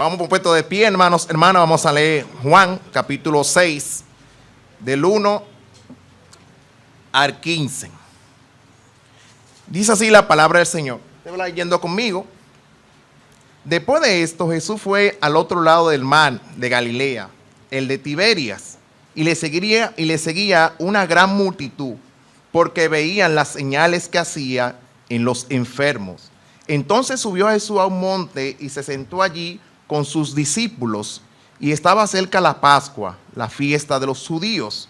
Vamos por puesto de pie, hermanos, hermanas, vamos a leer Juan, capítulo 6, del 1 al 15. Dice así la palabra del Señor. Usted va leyendo conmigo. Después de esto, Jesús fue al otro lado del mar de Galilea, el de Tiberias, y le seguía una gran multitud, porque veían las señales que hacía en los enfermos. Entonces subió Jesús a un monte y se sentó allí con sus discípulos, y estaba cerca la Pascua, la fiesta de los judíos.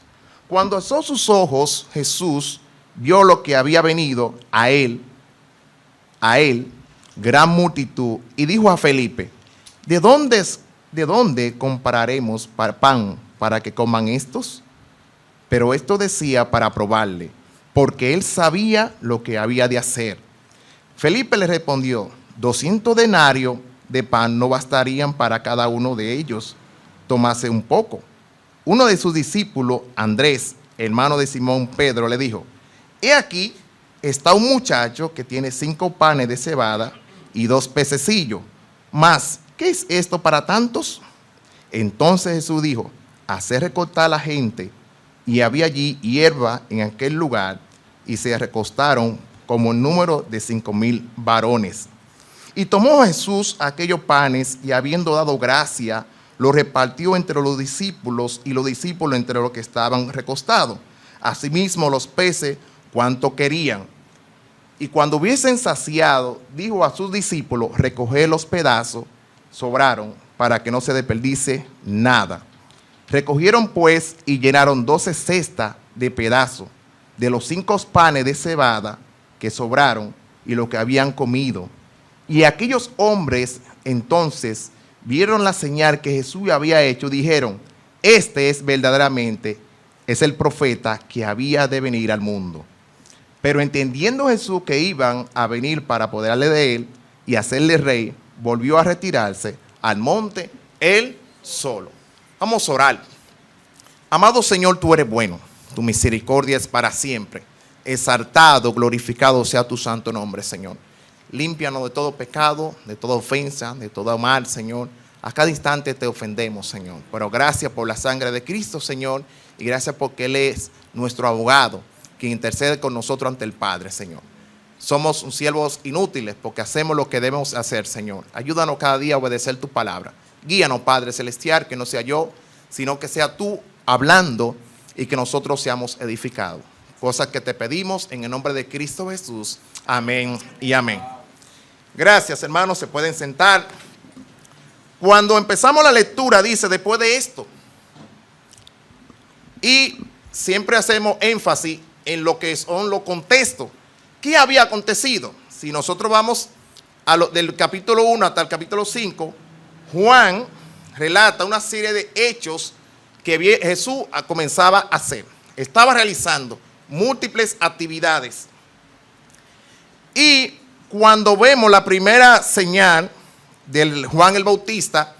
Cuando alzó sus ojos, Jesús vio lo que había venido a él, gran multitud, y dijo a Felipe: ¿De dónde compraremos pan para que coman estos? Pero esto decía para probarle, porque él sabía lo que había de hacer. Felipe le respondió: 200 denarios de pan no bastarían para cada uno de ellos. Tomase un poco. Uno de sus discípulos, Andrés, hermano de Simón Pedro, le dijo: He aquí, está un muchacho que tiene 5 panes de cebada y 2 pececillos. Mas, ¿qué es esto para tantos? Entonces Jesús dijo: Haced recortar a la gente. Y había allí hierba en aquel lugar, y se recostaron como el número de 5,000 varones. Y tomó Jesús aquellos panes, y habiendo dado gracia, los repartió entre los discípulos, y los discípulos entre los que estaban recostados. Asimismo los peces, cuanto querían. Y cuando hubiesen saciado, dijo a sus discípulos: Recoged los pedazos, sobraron, para que no se desperdicie nada. Recogieron pues y llenaron 12 cestas de pedazos de los 5 panes de cebada que sobraron y lo que habían comido. Y aquellos hombres entonces vieron la señal que Jesús había hecho, dijeron: Este es verdaderamente el profeta que había de venir al mundo. Pero entendiendo Jesús que iban a venir para apoderarle de él y hacerle rey, volvió a retirarse al monte él solo. Vamos a orar. Amado Señor, tú eres bueno, tu misericordia es para siempre. Exaltado, glorificado sea tu santo nombre, Señor. Límpianos de todo pecado, de toda ofensa, de todo mal, Señor. A cada instante te ofendemos, Señor. Pero gracias por la sangre de Cristo, Señor. Y gracias porque Él es nuestro abogado, que intercede con nosotros ante el Padre, Señor. Somos siervos inútiles porque hacemos lo que debemos hacer, Señor. Ayúdanos cada día a obedecer tu palabra. Guíanos, Padre Celestial, que no sea yo, sino que sea tú hablando y que nosotros seamos edificados. Cosas que te pedimos en el nombre de Cristo Jesús. Amén y amén. Gracias, hermanos. Se pueden sentar. Cuando empezamos la lectura, dice: después de esto. Y siempre hacemos énfasis en lo que son los contextos. ¿Qué había acontecido? Si nosotros vamos del capítulo 1 hasta el capítulo 5, Juan relata una serie de hechos que Jesús comenzaba a hacer. Estaba realizando múltiples actividades. Y cuando vemos la primera señal de Juan el Bautista,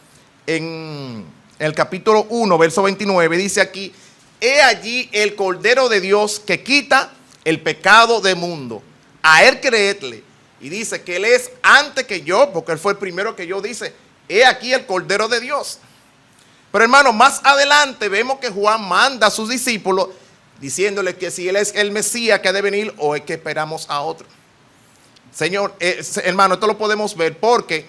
en el capítulo 1, verso 29, dice aquí: He allí el Cordero de Dios que quita el pecado del mundo. A él creedle. Y dice que él es antes que yo, porque él fue el primero que yo, dice: He aquí el Cordero de Dios. Pero hermano, más adelante vemos que Juan manda a sus discípulos diciéndole que si él es el Mesías que ha de venir o es que esperamos a otro. Señor, hermano, esto lo podemos ver porque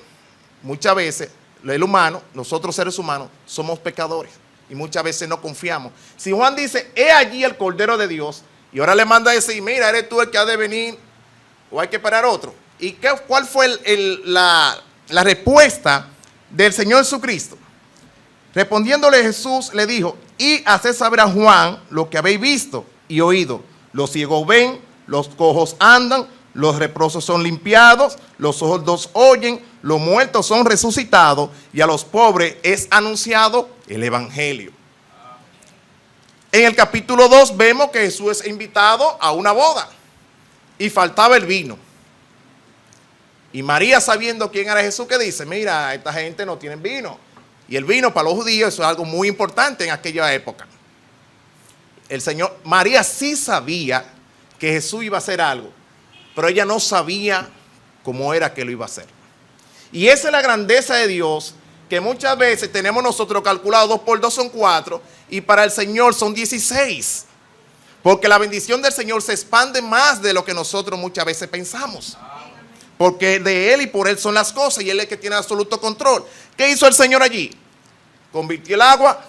muchas veces el humano, nosotros seres humanos, somos pecadores y muchas veces no confiamos. Si Juan dice: He allí el Cordero de Dios, y ahora le manda a decir: mira, eres tú el que ha de venir o hay que esperar otro. ¿Y cuál fue la respuesta del Señor Jesucristo? Respondiéndole Jesús le dijo: y haced saber a Juan lo que habéis visto y oído. Los ciegos ven, los cojos andan, los leprosos son limpiados, los sordos oyen, los muertos son resucitados, y a los pobres es anunciado el evangelio. En el capítulo 2 vemos que Jesús es invitado a una boda y faltaba el vino. Y María, sabiendo quién era Jesús, que dice: mira, esta gente no tiene vino. Y el vino para los judíos eso es algo muy importante en aquella época. María sí sabía que Jesús iba a hacer algo, pero ella no sabía cómo era que lo iba a hacer. Y esa es la grandeza de Dios, que muchas veces tenemos nosotros calculado 2 por 2 son 4 y para el Señor son 16. Porque la bendición del Señor se expande más de lo que nosotros muchas veces pensamos. Porque de Él y por Él son las cosas y Él es el que tiene absoluto control. ¿Qué hizo el Señor allí? Convirtió el agua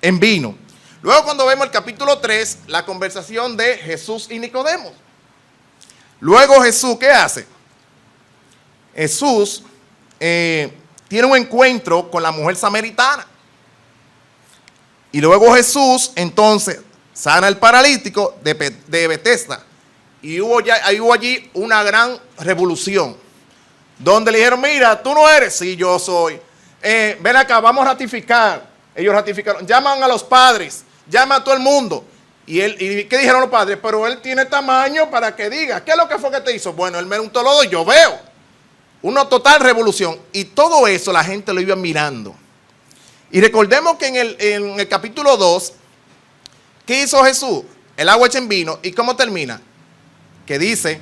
en vino. Luego cuando vemos el capítulo 3, la conversación de Jesús y Nicodemo. Luego Jesús, ¿qué hace? Jesús tiene un encuentro con la mujer samaritana. Y luego Jesús entonces sana al paralítico de Betesda. Y hubo allí una gran revolución. Donde le dijeron, mira, tú no eres. Sí, yo soy. Ven acá, vamos a ratificar. Ellos ratificaron. Llaman a los padres. Llaman a todo el mundo. ¿Y qué dijeron los padres? Pero él tiene tamaño para que diga. ¿Qué es lo que fue que te hizo? Bueno, él me untó lodo y yo veo. Una total revolución. Y todo eso la gente lo iba mirando. Y recordemos que en el capítulo 2, ¿qué hizo Jesús? El agua hecha en vino. ¿Y cómo termina? Que dice,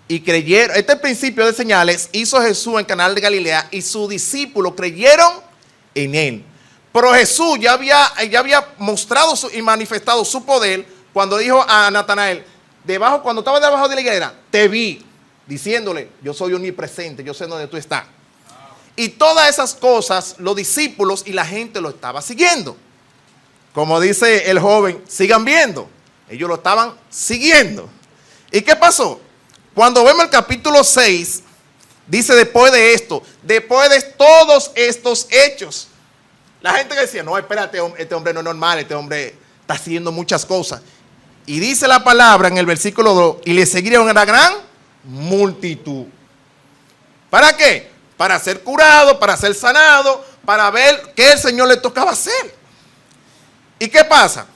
y creyeron, este principio de señales hizo Jesús en Caná de Galilea y sus discípulos creyeron en él. Pero Jesús ya había mostrado y manifestado su poder cuando dijo a Natanael, cuando estaba debajo de la higuera, te vi, diciéndole, yo soy omnipresente, yo sé dónde tú estás. Y todas esas cosas, los discípulos y la gente lo estaba siguiendo. Como dice el joven, sigan viendo. Ellos lo estaban siguiendo. ¿Y qué pasó? Cuando vemos el capítulo 6, dice después de esto, después de todos estos hechos, la gente que decía, no, espérate, este hombre no es normal, este hombre está haciendo muchas cosas. Y dice la palabra en el versículo 2, y le seguieron una gran multitud. ¿Para qué? Para ser curado, para ser sanado, para ver qué el Señor le tocaba hacer. ¿Y qué pasa?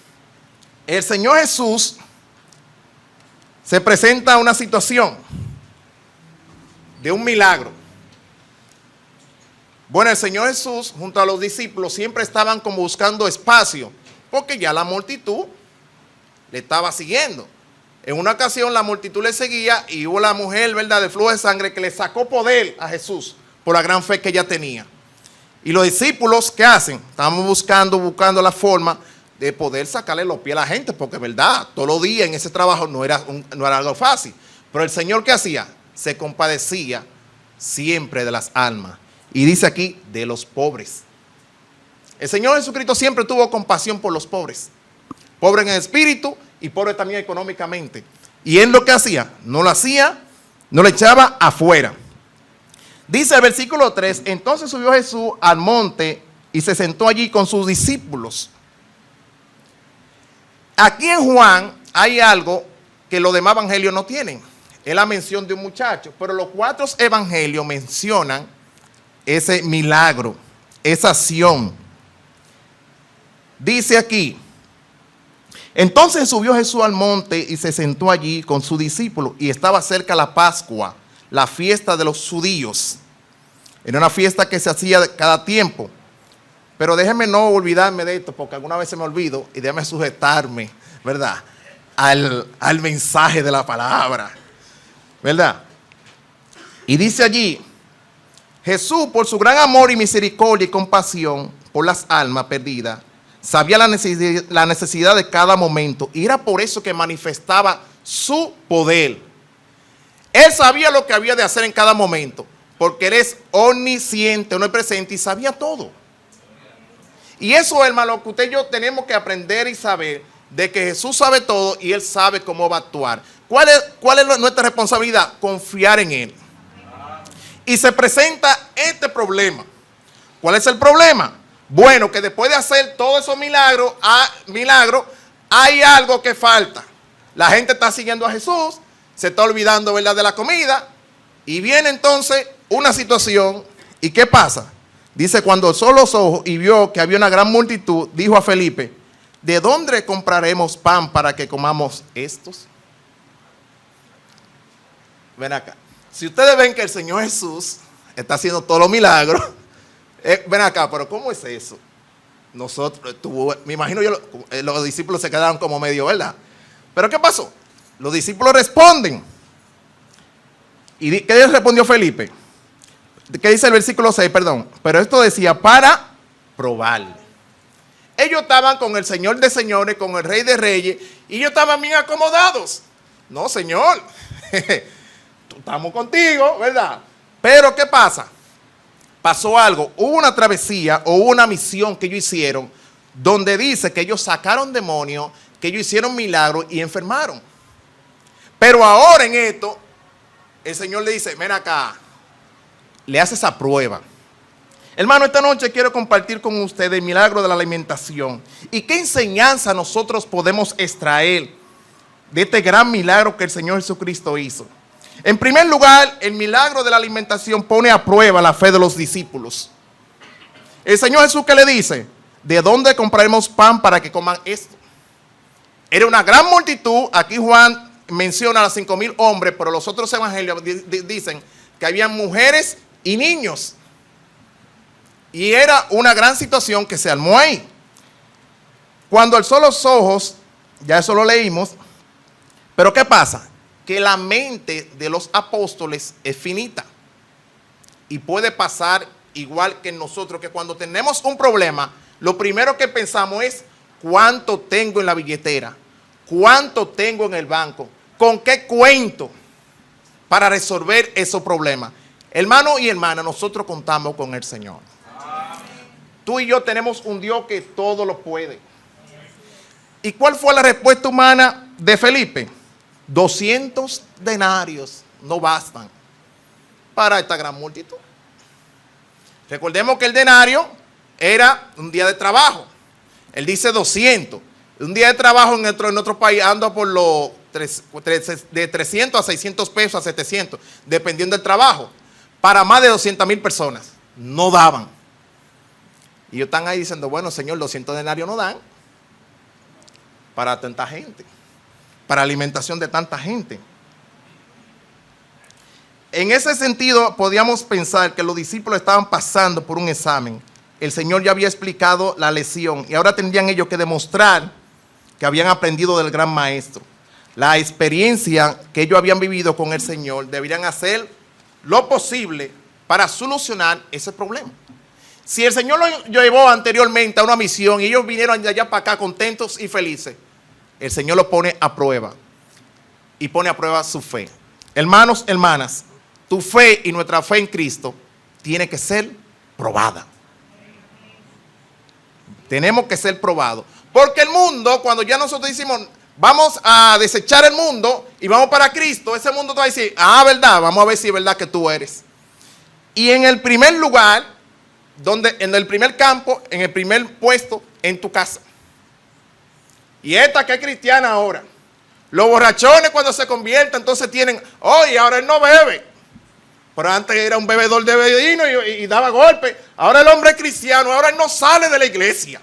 El Señor Jesús se presenta una situación de un milagro. Bueno, el Señor Jesús junto a los discípulos siempre estaban como buscando espacio, porque ya la multitud le estaba siguiendo. En una ocasión la multitud le seguía y hubo la mujer, ¿verdad?, de flujo de sangre que le sacó poder a Jesús por la gran fe que ella tenía. Y los discípulos, ¿qué hacen? Estaban buscando la forma de poder sacarle los pies a la gente, porque verdad, todos los días en ese trabajo no era algo fácil. Pero el Señor, ¿qué hacía? Se compadecía siempre de las almas. Y dice aquí, de los pobres. El Señor Jesucristo siempre tuvo compasión por los pobres. Pobre en el espíritu y pobre también económicamente. Y él lo que hacía, no lo echaba afuera. Dice el versículo 3, entonces subió Jesús al monte y se sentó allí con sus discípulos. Aquí en Juan hay algo que los demás evangelios no tienen. Es la mención de un muchacho, pero los 4 evangelios mencionan ese milagro, esa acción. Dice aquí, entonces subió Jesús al monte y se sentó allí con sus discípulos y estaba cerca la Pascua, la fiesta de los judíos. Era una fiesta que se hacía cada tiempo. Pero déjenme no olvidarme de esto, porque alguna vez se me olvido, y déjame sujetarme, ¿verdad?, al mensaje de la palabra, ¿verdad? Y dice allí, Jesús, por su gran amor y misericordia y compasión por las almas perdidas, sabía la necesidad de cada momento, y era por eso que manifestaba su poder. Él sabía lo que había de hacer en cada momento, porque Él es omnisciente, omnipresente y sabía todo. Y eso, hermano, que usted y yo tenemos que aprender y saber de que Jesús sabe todo y Él sabe cómo va a actuar. ¿Cuál es nuestra responsabilidad? Confiar en Él. Y se presenta este problema. ¿Cuál es el problema? Bueno, que después de hacer todos esos milagros, hay algo que falta. La gente está siguiendo a Jesús, se está olvidando, ¿verdad?, de la comida. Y viene entonces una situación. ¿Y qué pasa? Dice, cuando alzó los ojos y vio que había una gran multitud, dijo a Felipe, ¿de dónde compraremos pan para que comamos estos? Ven acá. Si ustedes ven que el Señor Jesús está haciendo todos los milagros, ven acá, pero ¿cómo es eso? Me imagino los discípulos se quedaron como medio, ¿verdad? Pero ¿qué pasó? Los discípulos responden. ¿Y qué respondió Felipe? ¿Qué dice el versículo 6? Perdón. Pero esto decía para probarle. Ellos estaban con el Señor de señores, con el Rey de reyes, y ellos estaban bien acomodados. No, Señor, estamos contigo, ¿verdad? Pero ¿qué pasa? Pasó algo, hubo una travesía o una misión que ellos hicieron, donde dice que ellos sacaron demonios, que ellos hicieron milagros y enfermaron. Pero ahora en esto, el Señor le dice, ven acá, le hace esa prueba. Hermano, esta noche quiero compartir con ustedes el milagro de la alimentación. ¿Y qué enseñanza nosotros podemos extraer de este gran milagro que el Señor Jesucristo hizo? En primer lugar, el milagro de la alimentación pone a prueba la fe de los discípulos. El Señor Jesús, ¿qué le dice? ¿De dónde compraremos pan para que coman esto? Era una gran multitud. Aquí Juan menciona a los 5,000 hombres, pero los otros evangelios dicen que habían mujeres y niños. Y era una gran situación que se armó ahí. Cuando alzó los ojos, ya eso lo leímos, pero ¿qué pasa? Que la mente de los apóstoles es finita. Y puede pasar igual que nosotros, que cuando tenemos un problema, lo primero que pensamos es cuánto tengo en la billetera, cuánto tengo en el banco, con qué cuento para resolver esos problemas. Hermano y hermana, nosotros contamos con el Señor. Tú y yo tenemos un Dios que todo lo puede. ¿Y cuál fue la respuesta humana de Felipe? 200 denarios no bastan para esta gran multitud. Recordemos que el denario era un día de trabajo. Él dice 200. Un día de trabajo en otro país anda por los de 300 a 600 pesos a 700, dependiendo del trabajo. Para más de 200,000 personas. No daban. Y ellos están ahí diciendo, bueno, Señor, 200 denarios no dan para tanta gente, para alimentación de tanta gente. En ese sentido, podíamos pensar que los discípulos estaban pasando por un examen. El Señor ya había explicado la lección y ahora tendrían ellos que demostrar que habían aprendido del gran maestro. La experiencia que ellos habían vivido con el Señor deberían hacer lo posible para solucionar ese problema. Si el Señor lo llevó anteriormente a una misión y ellos vinieron de allá para acá contentos y felices, el Señor lo pone a prueba y pone a prueba su fe. Hermanos, hermanas, tu fe y nuestra fe en Cristo tiene que ser probada. Tenemos que ser probados. Porque el mundo, cuando ya nosotros decimos, vamos a desechar el mundo y vamos para Cristo, ese mundo te va a decir, ah, verdad, vamos a ver si es verdad que tú eres. Y en el primer lugar, en el primer campo, en el primer puesto, en tu casa. Y esta que es cristiana ahora. Los borrachones cuando se convierten, entonces tienen, oye, ahora él no bebe. Pero antes era un bebedor de vino y daba golpes. Ahora el hombre es cristiano, ahora él no sale de la iglesia.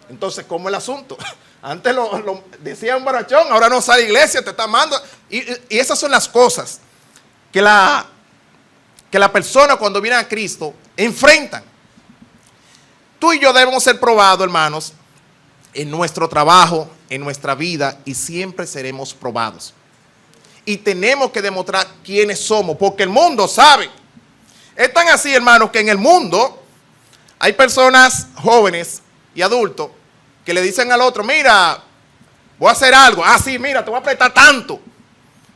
Entonces, ¿cómo es el asunto? Antes lo decía un borrachón, ahora no sale a la iglesia, te está amando. Y esas son las cosas que la persona cuando viene a Cristo enfrentan. Tú y yo debemos ser probados, hermanos, en nuestro trabajo, en nuestra vida, y siempre seremos probados. Y tenemos que demostrar quiénes somos, porque el mundo sabe. Es tan así, hermanos, que en el mundo hay personas jóvenes y adultos que le dicen al otro, mira, voy a hacer algo. Ah, sí, mira, te voy a prestar tanto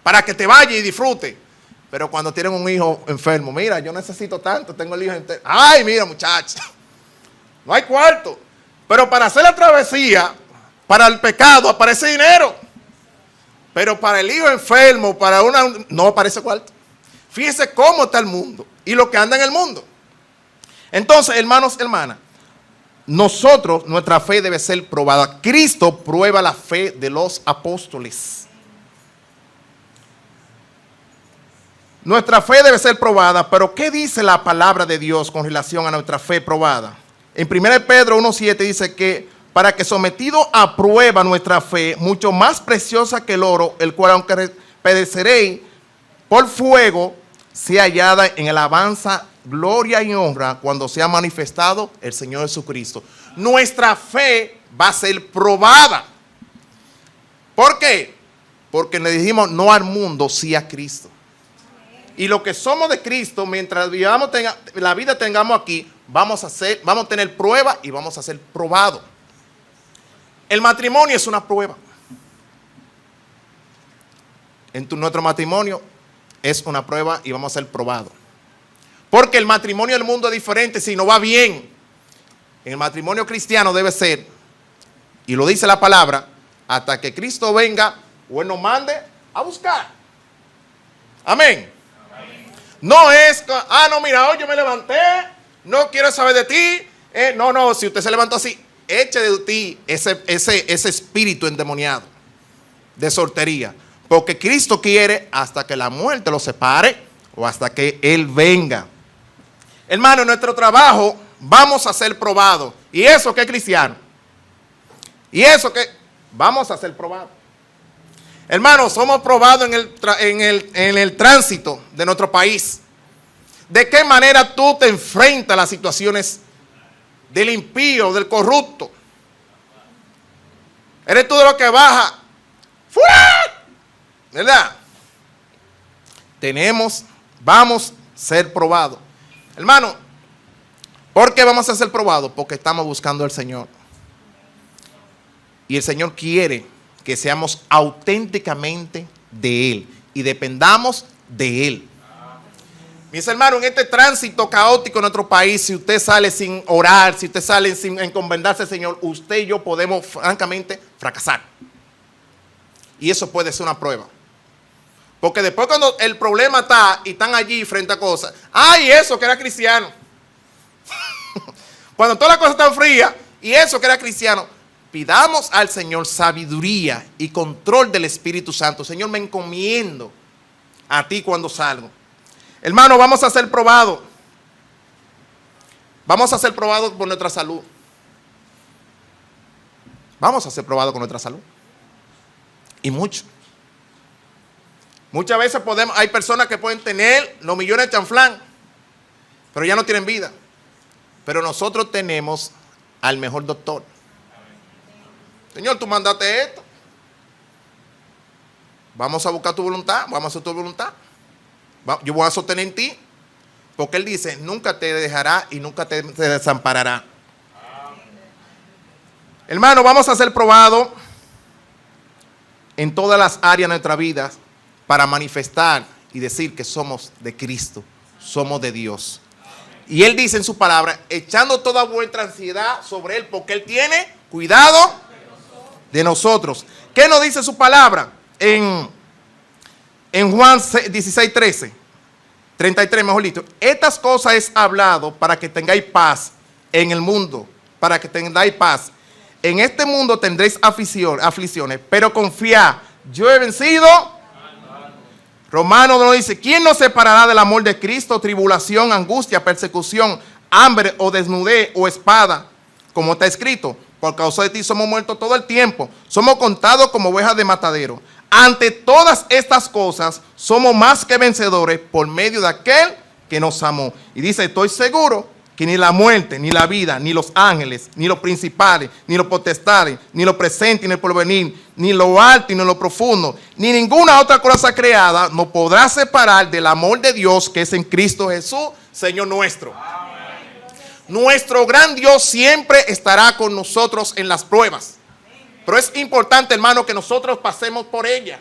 para que te vaya y disfrute. Pero cuando tienen un hijo enfermo, mira, yo necesito tanto, tengo el hijo entero. Ay, mira, muchacha, no hay cuarto. Pero para hacer la travesía, para el pecado, aparece dinero. Pero para el hijo enfermo, no aparece cuarto. Fíjense cómo está el mundo y lo que anda en el mundo. Entonces, hermanos, hermanas, nuestra fe debe ser probada. Cristo prueba la fe de los apóstoles. Nuestra fe debe ser probada, pero ¿qué dice la palabra de Dios con relación a nuestra fe probada? En 1 Pedro 1:7 dice que para que sometido a prueba nuestra fe, mucho más preciosa que el oro, el cual aunque pereceréis por fuego, sea hallada en alabanza, gloria y honra cuando sea manifestado el Señor Jesucristo. Nuestra fe va a ser probada. ¿Por qué? Porque le dijimos no al mundo, sí a Cristo. Y lo que somos de Cristo, mientras vivamos la vida tengamos aquí, vamos a tener prueba y vamos a ser probados. El matrimonio es una prueba. Nuestro matrimonio es una prueba y vamos a ser probados. Porque el matrimonio del mundo es diferente si no va bien. En el matrimonio cristiano debe ser, y lo dice la palabra, hasta que Cristo venga o Él nos mande a buscar. Amén. No es, no, mira, hoy yo me levanté, no quiero saber de ti. No, si usted se levantó así, eche de ti ese espíritu endemoniado de soltería. Porque Cristo quiere hasta que la muerte lo separe o hasta que Él venga. Hermano, en nuestro trabajo vamos a ser probados. ¿Y eso qué, cristiano? ¿Y eso qué? Vamos a ser probados. Hermano, somos probados en el tránsito de nuestro país. ¿De qué manera tú te enfrentas a las situaciones del impío, del corrupto? ¿Eres tú de los que baja? ¡Fuera! ¿Verdad? Vamos a ser probados. Hermano, ¿por qué vamos a ser probados? Porque estamos buscando al Señor. Y el Señor quiere que seamos auténticamente de Él y dependamos de Él. Mis hermanos, en este tránsito caótico en nuestro país, si usted sale sin orar, si usted sale sin encomendarse al Señor, usted y yo podemos francamente fracasar. Y eso puede ser una prueba. Porque después cuando el problema está y están allí frente a cosas, ¡ay, eso que era cristiano! Cuando todas las cosas están frías y eso que era cristiano, pidamos al Señor sabiduría y control del Espíritu Santo. Señor, me encomiendo a ti cuando salgo. Hermano, vamos a ser probados. Vamos a ser probados por nuestra salud. Vamos a ser probados con nuestra salud. Y mucho. Muchas veces hay personas que pueden tener los millones de chanflán, pero ya no tienen vida. Pero nosotros tenemos al mejor doctor. Señor, tú mandaste esto. Vamos a buscar tu voluntad, vamos a hacer tu voluntad. Yo voy a sostener en ti, porque Él dice, nunca te dejará y nunca te desamparará. Hermano, vamos a ser probados en todas las áreas de nuestra vida para manifestar y decir que somos de Cristo, somos de Dios. Y Él dice en su palabra, echando toda vuestra ansiedad sobre Él, porque Él tiene cuidado de nosotros. ¿Qué nos dice su palabra? En Juan 16:33, mejor dicho. Estas cosas es hablado para que tengáis paz en el mundo, para que tengáis paz. En este mundo tendréis aflicciones, pero confiad, yo he vencido. Romano nos dice, ¿quién nos separará del amor de Cristo? Tribulación, angustia, persecución, hambre o desnudez o espada, como está escrito. Por causa de ti somos muertos todo el tiempo, somos contados como ovejas de matadero. Ante todas estas cosas somos más que vencedores por medio de aquel que nos amó. Y dice, estoy seguro que ni la muerte, ni la vida, ni los ángeles, ni los principales, ni los potestades, ni lo presente, ni el porvenir, ni lo alto, ni lo profundo, ni ninguna otra cosa creada nos podrá separar del amor de Dios que es en Cristo Jesús, Señor nuestro. Amén. Nuestro gran Dios siempre estará con nosotros en las pruebas. Pero es importante, hermano, que nosotros pasemos por ella.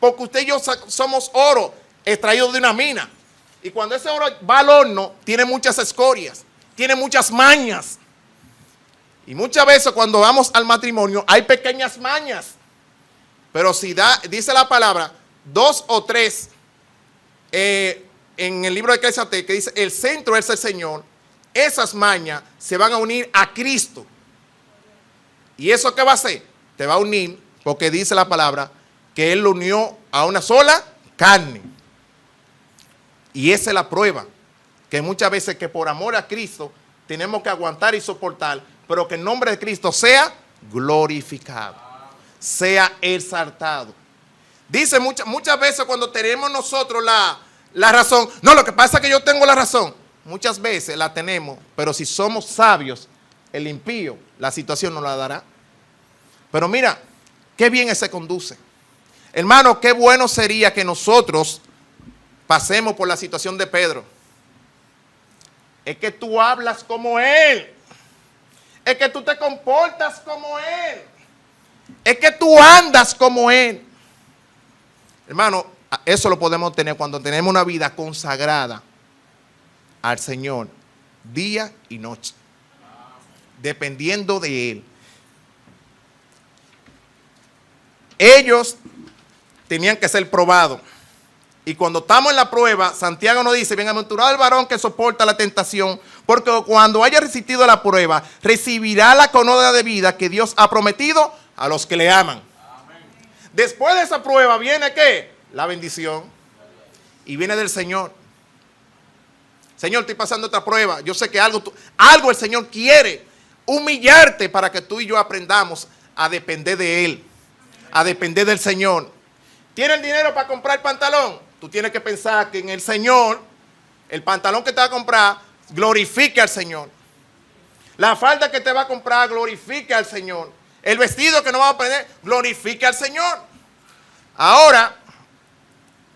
Porque usted y yo somos oro extraído de una mina. Y cuando ese oro va al horno, tiene muchas escorias, tiene muchas mañas. Y muchas veces cuando vamos al matrimonio hay pequeñas mañas. Pero si dice la palabra, 2 o 3, en el libro de Eclesiastés, que dice, el centro es el Señor, esas mañas se van a unir a Cristo. ¿Y eso qué va a hacer? Te va a unir, porque dice la palabra, que Él lo unió a una sola carne. Y esa es la prueba, que muchas veces que por amor a Cristo tenemos que aguantar y soportar, pero que el nombre de Cristo sea glorificado, sea exaltado. Dice muchas veces cuando tenemos nosotros la razón, no, lo que pasa es que yo tengo la razón. Muchas veces la tenemos, pero si somos sabios, el impío, la situación nos la dará. Pero mira, qué bien se conduce. Hermano, qué bueno sería que nosotros pasemos por la situación de Pedro. Es que tú hablas como él. Es que tú te comportas como él. Es que tú andas como él. Hermano, eso lo podemos tener cuando tenemos una vida consagrada al Señor, día y noche, dependiendo de Él. Ellos tenían que ser probados. Y cuando estamos en la prueba, Santiago nos dice: bienaventurado el varón que soporta la tentación, porque cuando haya resistido la prueba, recibirá la corona de vida que Dios ha prometido a los que le aman. Amén. Después de esa prueba viene ¿qué? La bendición. Y viene del Señor. Señor, estoy pasando esta prueba. Yo sé que algo el Señor quiere humillarte para que tú y yo aprendamos a depender de Él, a depender del Señor. ¿Tienes el dinero para comprar pantalón? Tú tienes que pensar que en el Señor, el pantalón que te va a comprar, glorifique al Señor. La falda que te va a comprar, glorifique al Señor. El vestido que no va a poner, glorifique al Señor. Ahora,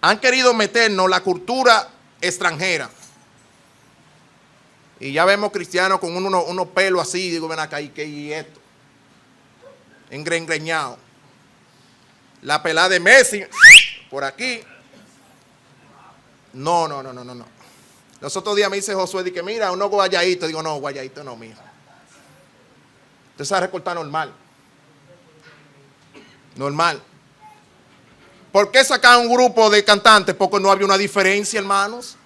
han querido meternos la cultura extranjera. Y ya vemos cristianos con unos pelos así, digo, ven acá, ¿y esto? Engreñado. La pelada de Messi, por aquí. No. Los otros días me dice Josué, dije, mira, uno guayadito. Digo, no, guayadito no, mijo. Usted sabe recortar normal. Normal. ¿Por qué sacar un grupo de cantantes? Porque no había una diferencia, hermanos.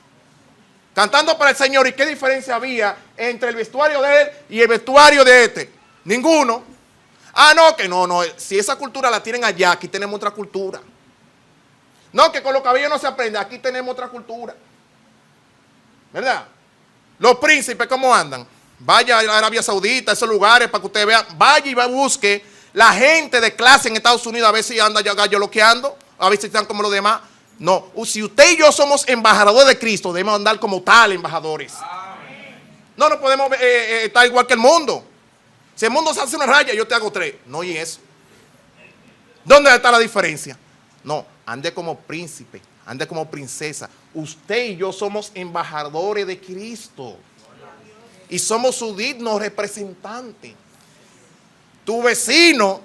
Cantando para el Señor, ¿y qué diferencia había entre el vestuario de él y el vestuario de este? Ninguno. No, si esa cultura la tienen allá, aquí tenemos otra cultura. No, que con los cabellos no se aprende, aquí tenemos otra cultura. ¿Verdad? Los príncipes, ¿cómo andan? Vaya a Arabia Saudita, esos lugares para que usted vea, vaya y busque la gente de clase en Estados Unidos, a ver si anda ya galloloqueando, a ver si están como los demás. No, si usted y yo somos embajadores de Cristo, debemos andar como tal embajadores. Amén. No podemos estar igual que el mundo. Si el mundo se hace una raya, yo te hago 3. No, y eso. ¿Dónde está la diferencia? No, ande como príncipe, ande como princesa. Usted y yo somos embajadores de Cristo. Y somos su digno representante. Tu vecino,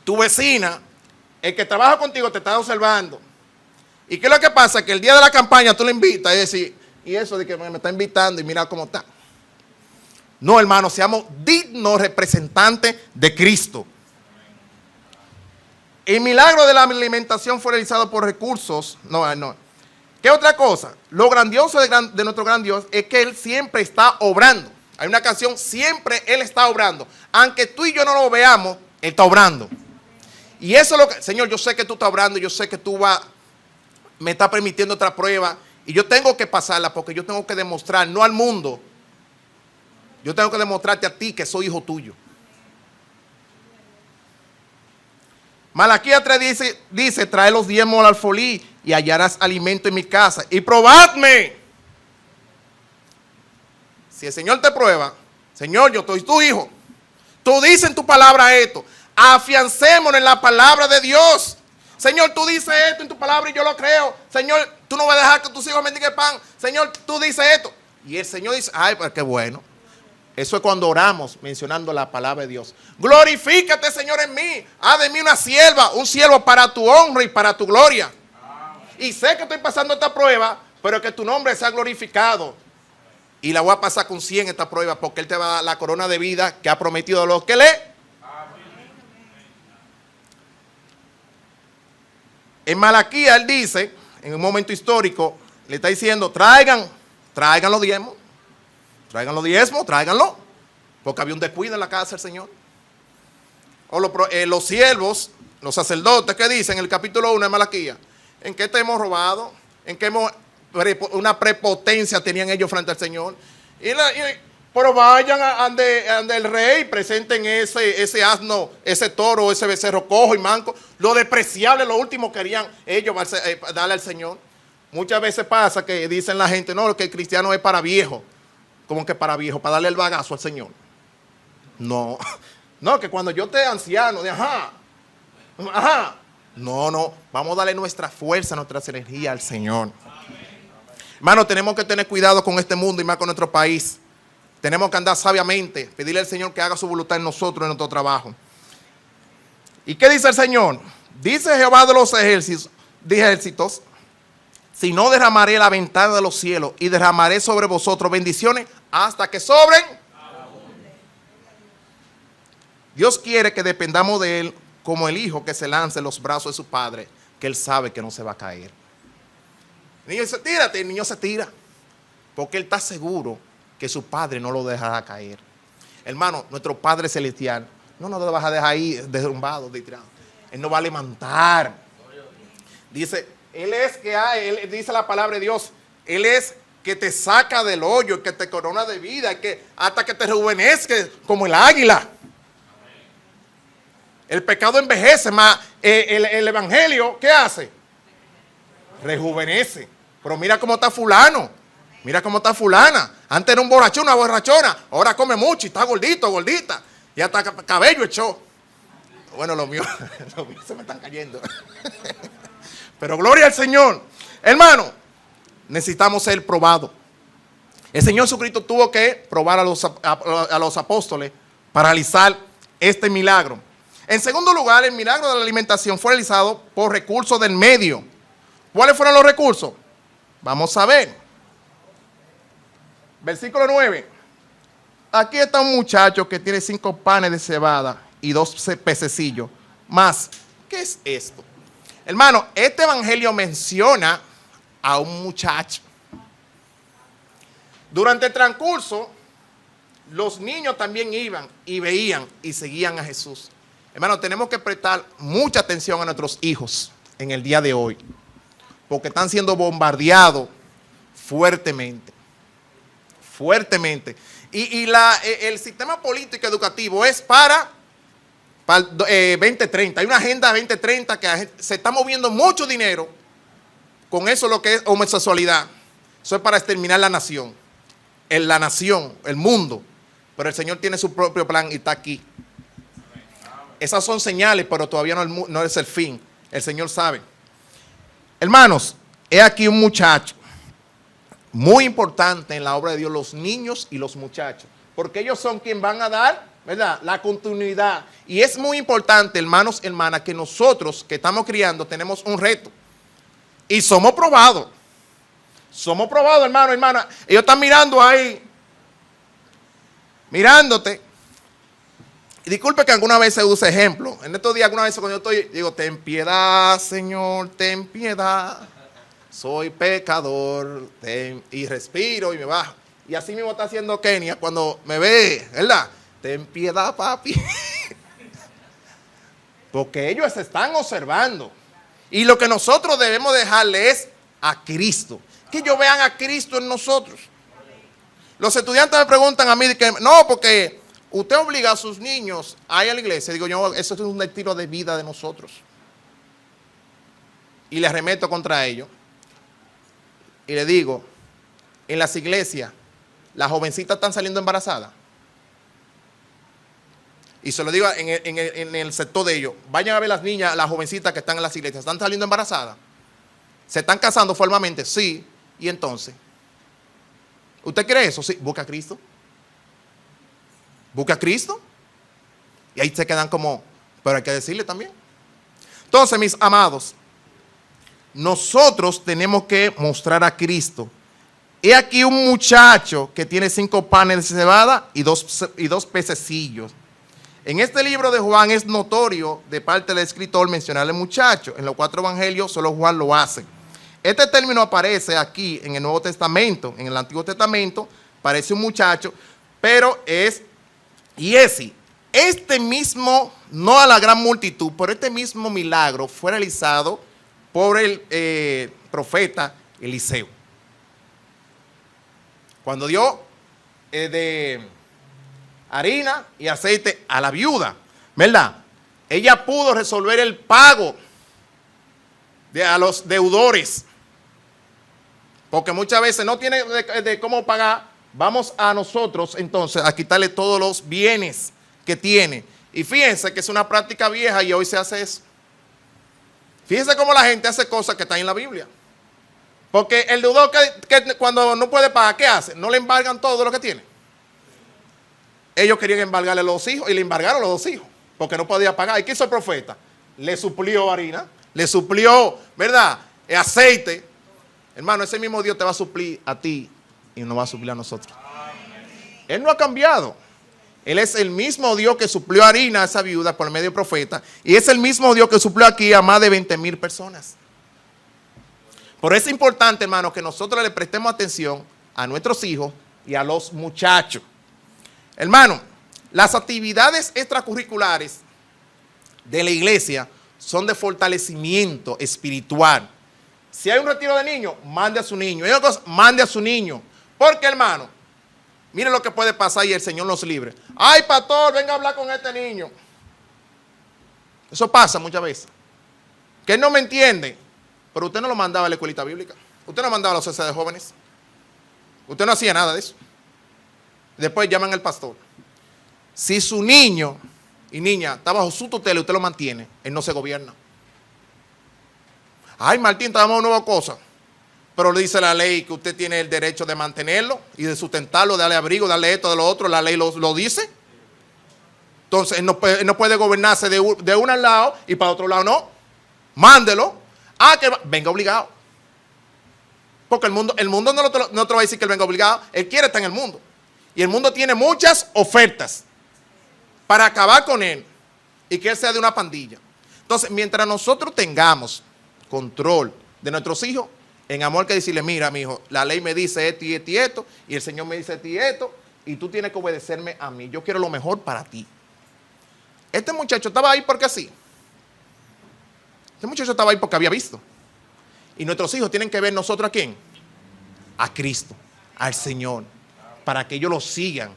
tu vecina, el que trabaja contigo te está observando. ¿Y qué es lo que pasa? Que el día de la campaña tú le invitas y decís, y eso de que me está invitando y mira cómo está. No, hermano, seamos dignos representantes de Cristo. El milagro de la alimentación fue realizado por recursos. No. ¿Qué otra cosa? Lo grandioso de nuestro gran Dios es que Él siempre está obrando. Hay una canción, siempre Él está obrando. Aunque tú y yo no lo veamos, Él está obrando. Y eso es lo que, Señor, yo sé que tú estás obrando, yo sé que tú me estás permitiendo otra prueba. Y yo tengo que pasarla porque yo tengo que demostrar, no al mundo, yo tengo que demostrarte a ti que soy hijo tuyo. Malaquías 3 dice, trae los diezmos al alfolí y hallarás alimento en mi casa. Y probadme. Si el Señor te prueba, Señor, yo soy tu hijo. Tú dices en tu palabra esto. Afiancémonos en la palabra de Dios. Señor, tú dices esto en tu palabra y yo lo creo. Señor, tú no vas a dejar que tus hijos mendiguen pan. Señor, tú dices esto. Y el Señor dice, ay, pues qué bueno. Eso es cuando oramos mencionando la palabra de Dios. Glorifícate, Señor, en mí. Haz de mí una sierva, un siervo para tu honra y para tu gloria. Y sé que estoy pasando esta prueba, pero que tu nombre sea glorificado. Y la voy a pasar con 100 esta prueba, porque Él te va a dar la corona de vida que ha prometido a los que le. En Malaquías Él dice, en un momento histórico, le está diciendo, traigan los diezmos. Traigan los diezmos, tráiganlo. Porque había un descuido en la casa del Señor. O los siervos, los sacerdotes, ¿qué dicen en el capítulo 1 de Malaquías? ¿En qué te hemos robado? ¿En qué una prepotencia tenían ellos frente al Señor? Pero vayan ante el rey, presenten ese asno, ese toro, ese becerro cojo y manco. Lo despreciable, lo último querían ellos darle al Señor. Muchas veces pasa que dicen la gente, no, que el cristiano es para viejo. ¿Cómo que para viejo? Para darle el bagazo al Señor. No, que cuando yo esté anciano, No, vamos a darle nuestra fuerza, nuestras energías al Señor. Hermano, tenemos que tener cuidado con este mundo y más con nuestro país. Tenemos que andar sabiamente, pedirle al Señor que haga su voluntad en nosotros, en nuestro trabajo. ¿Y qué dice el Señor? Dice Jehová de los ejércitos, si no derramaré la ventana de los cielos y derramaré sobre vosotros bendiciones hasta que sobren. Dios quiere que dependamos de Él como el hijo que se lance en los brazos de su padre, que Él sabe que no se va a caer. El niño dice, tírate, el niño se tira, porque Él está seguro que su padre no lo dejará caer. Hermano, nuestro Padre Celestial no nos va a dejar ahí derrumbado, tirado. Él nos va a levantar. Dice, Él dice la palabra de Dios, Él es que te saca del hoyo, que te corona de vida, que hasta que te rejuvenezca como el águila. El pecado envejece, más el evangelio, ¿qué hace? Rejuvenece. Pero mira cómo está fulano, mira cómo está fulana. Antes era un borrachón, una borrachona, ahora come mucho y está gordito, gordita. Y hasta cabello echó. Bueno, los míos se me están cayendo. Pero gloria al Señor. Hermano, necesitamos ser probados. El Señor Jesucristo tuvo que probar a los apóstoles para realizar este milagro. En segundo lugar, el milagro de la alimentación fue realizado por recursos del medio. ¿Cuáles fueron los recursos? Vamos a ver. Versículo 9. Aquí está un muchacho que tiene 5 panes de cebada y 2 pececillos. Más, ¿qué es esto? Hermano, este evangelio menciona a un muchacho. Durante el transcurso, los niños también iban y veían y seguían a Jesús. Hermano, tenemos que prestar mucha atención a nuestros hijos en el día de hoy, porque están siendo bombardeados fuertemente. Fuertemente. Y el sistema político educativo es para 2030. Hay una agenda 2030 que se está moviendo mucho dinero con eso, lo que es homosexualidad. Eso es para exterminar la nación. El mundo. Pero el Señor tiene su propio plan y está aquí. Esas son señales, pero todavía no es el fin. El Señor sabe. Hermanos, he aquí un muchacho muy importante en la obra de Dios, los niños y los muchachos, porque ellos son quienes van a dar, ¿verdad?, la continuidad. Y es muy importante, hermanos, hermanas, que nosotros que estamos criando tenemos un reto. Y somos probados. Somos probados, hermano, hermana. Ellos están mirando ahí, mirándote. Y disculpe que alguna vez se use ejemplo. En estos días, alguna vez cuando yo estoy, digo, ten piedad, Señor, ten piedad. Soy pecador, y respiro y me bajo. Y así mismo está haciendo Kenia cuando me ve, ¿verdad? Ten piedad, papi. Porque ellos se están observando. Y lo que nosotros debemos dejarle es a Cristo. Que ellos vean a Cristo en nosotros. Los estudiantes me preguntan a mí, que no, porque usted obliga a sus niños a ir a la iglesia. Digo yo, eso es un estilo de vida de nosotros. Y les arremeto contra ellos. Y le digo, en las iglesias, las jovencitas están saliendo embarazadas. Y se lo digo en el sector de ellos. Vayan a ver las niñas, las jovencitas que están en las iglesias. ¿Están saliendo embarazadas? ¿Se están casando formalmente? Sí. ¿Y entonces? ¿Usted cree eso? Sí. Busca a Cristo. Busca a Cristo. Y ahí se quedan como, pero hay que decirle también. Entonces, mis amados, nosotros tenemos que mostrar a Cristo. He aquí un muchacho que tiene 5 panes de cebada y dos pececillos. En este libro de Juan es notorio de parte del escritor mencionar al muchacho. En los 4 evangelios solo Juan lo hace. Este término aparece aquí en el Nuevo Testamento. En el Antiguo Testamento parece un muchacho, pero es Yesi. Este mismo, no a la gran multitud, pero este mismo milagro fue realizado por el profeta Eliseo. Cuando dio de harina y aceite a la viuda, ¿verdad? Ella pudo resolver el pago a los deudores. Porque muchas veces no tiene de cómo pagar. Vamos a nosotros entonces a quitarle todos los bienes que tiene. Y fíjense que es una práctica vieja y hoy se hace eso. Fíjense cómo la gente hace cosas que están en la Biblia. Porque el deudor que cuando no puede pagar, ¿qué hace? No le embargan todo lo que tiene. Ellos querían embargarle a los hijos y le embargaron a los 2 hijos porque no podía pagar. ¿Y qué hizo el profeta? Le suplió harina, le suplió, ¿verdad? Aceite. Hermano, ese mismo Dios te va a suplir a ti y nos va a suplir a nosotros. Él no ha cambiado. Él es el mismo Dios que suplió harina a esa viuda por el medio del profeta. Y es el mismo Dios que suplió aquí a más de 20,000 personas. Por eso es importante, hermano, que nosotros le prestemos atención a nuestros hijos y a los muchachos. Hermano, las actividades extracurriculares de la iglesia son de fortalecimiento espiritual. Si hay un retiro de niños, mande a su niño. Hay una cosa, mande a su niño. Porque, hermano, mire lo que puede pasar y el Señor nos libre. Ay, pastor, venga a hablar con este niño. Eso pasa muchas veces. Que él no me entiende. Pero usted no lo mandaba a la escuelita bíblica. Usted no mandaba a los CC de jóvenes. Usted no hacía nada de eso. Después llaman al pastor. Si su niño y niña está bajo su tutela y usted lo mantiene, él no se gobierna. Ay, Martín, te damos una nueva cosa. Pero le dice la ley que usted tiene el derecho de mantenerlo y de sustentarlo, de darle abrigo, darle esto, de lo otro. La ley lo dice. Entonces, él no puede gobernarse de un lado y para otro lado no. Mándelo. Que venga obligado. Porque el mundo no te va a decir que él venga obligado. Él quiere estar en el mundo. Y el mundo tiene muchas ofertas para acabar con él y que él sea de una pandilla. Entonces, mientras nosotros tengamos control de nuestros hijos, en amor que decirle, mira, mi hijo, la ley me dice esto y esto y esto, y el Señor me dice esto y esto, y tú tienes que obedecerme a mí. Yo quiero lo mejor para ti. Este muchacho estaba ahí porque sí. Este muchacho estaba ahí porque había visto. Y nuestros hijos tienen que ver nosotros a quién. A Cristo, al Señor, para que ellos lo sigan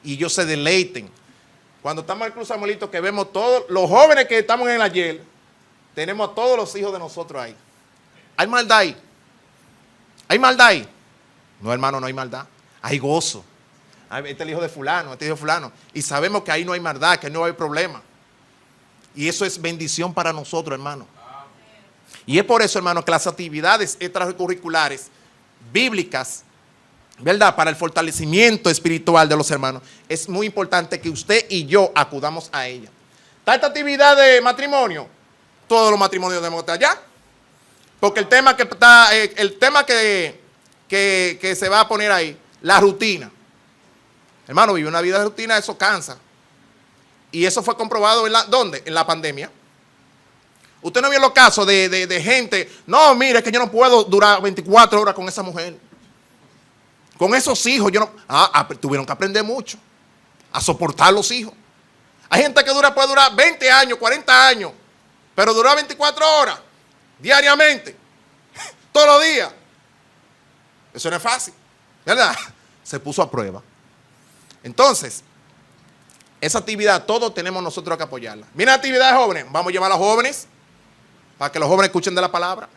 y ellos se deleiten. Cuando estamos en el Cruz Samuelito, que vemos todos los jóvenes que estamos en el ayer, tenemos a todos los hijos de nosotros ahí. ¿Hay maldad ahí? ¿Hay maldad ahí? No, hermano, no hay maldad. Hay gozo. Este es el hijo de fulano, este es el hijo de fulano. Y sabemos que ahí no hay maldad, que no hay problema. Y eso es bendición para nosotros, hermano. Y es por eso, hermano, que las actividades extracurriculares bíblicas, ¿verdad?, para el fortalecimiento espiritual de los hermanos, es muy importante que usted y yo acudamos a ella. ¿Está esta actividad de matrimonio? Todos los matrimonios debemos estar allá. Porque el tema que se va a poner ahí, la rutina. Hermano, vivir una vida de rutina, eso cansa. Y eso fue comprobado ¿dónde? En la pandemia. Usted no vio los casos de gente, no, mire, es que yo no puedo durar 24 horas con esa mujer. Con esos hijos, tuvieron que aprender mucho a soportar los hijos. Hay gente que puede durar 20 años, 40 años, pero durar 24 horas diariamente, todos los días. Eso no es fácil, ¿verdad? Se puso a prueba. Entonces, esa actividad, todos tenemos nosotros que apoyarla. Mira la actividad de jóvenes, vamos a llevar a los jóvenes para que los jóvenes escuchen de la palabra.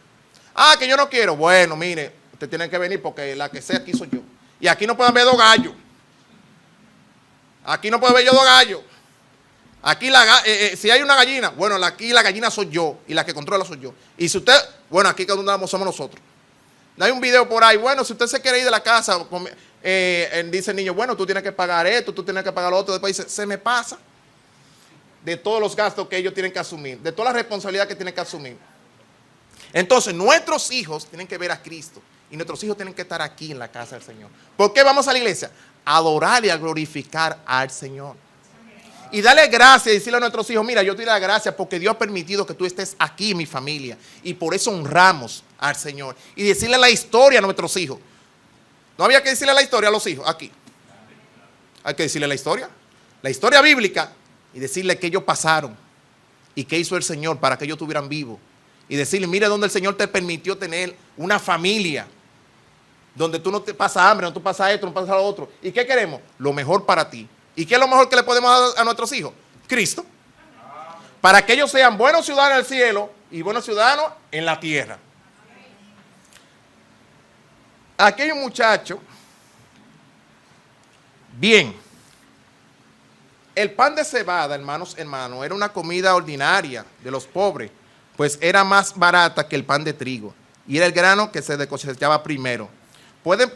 Que yo no quiero. Bueno, mire, usted tiene que venir porque la que sea aquí soy yo. Y aquí no pueden haber 2 gallos. Aquí no puede haber yo 2 gallos. Aquí si hay una gallina, bueno, aquí la gallina soy yo y la que controla soy yo. Y si usted, bueno, aquí cada uno somos nosotros. No hay un video por ahí, bueno, si usted se quiere ir de la casa, dice el niño, bueno, tú tienes que pagar esto, tú tienes que pagar lo otro. Después dice, se me pasa. De todos los gastos que ellos tienen que asumir, de toda la responsabilidad que tienen que asumir. Entonces, nuestros hijos tienen que ver a Cristo y nuestros hijos tienen que estar aquí en la casa del Señor. ¿Por qué vamos a la iglesia? A adorar y a glorificar al Señor. Y darle gracias y decirle a nuestros hijos, mira, yo te doy las gracias porque Dios ha permitido que tú estés aquí en mi familia. Y por eso honramos al Señor. Y decirle la historia a nuestros hijos. No había que decirle la historia a los hijos aquí. Hay que decirle la historia bíblica. Y decirle que ellos pasaron y qué hizo el Señor para que ellos estuvieran vivos. Y decirle, mire dónde el Señor te permitió tener una familia. Donde tú no te pasas hambre, no tú pasas esto, no pasas lo otro. ¿Y qué queremos? Lo mejor para ti. ¿Y qué es lo mejor que le podemos dar a nuestros hijos? Cristo. Para que ellos sean buenos ciudadanos del cielo y buenos ciudadanos en la tierra. Aquí hay un muchacho. Bien. El pan de cebada, hermanos, era una comida ordinaria de los pobres. pues era más barata que el pan de trigo, y era el grano que se cosechaba primero.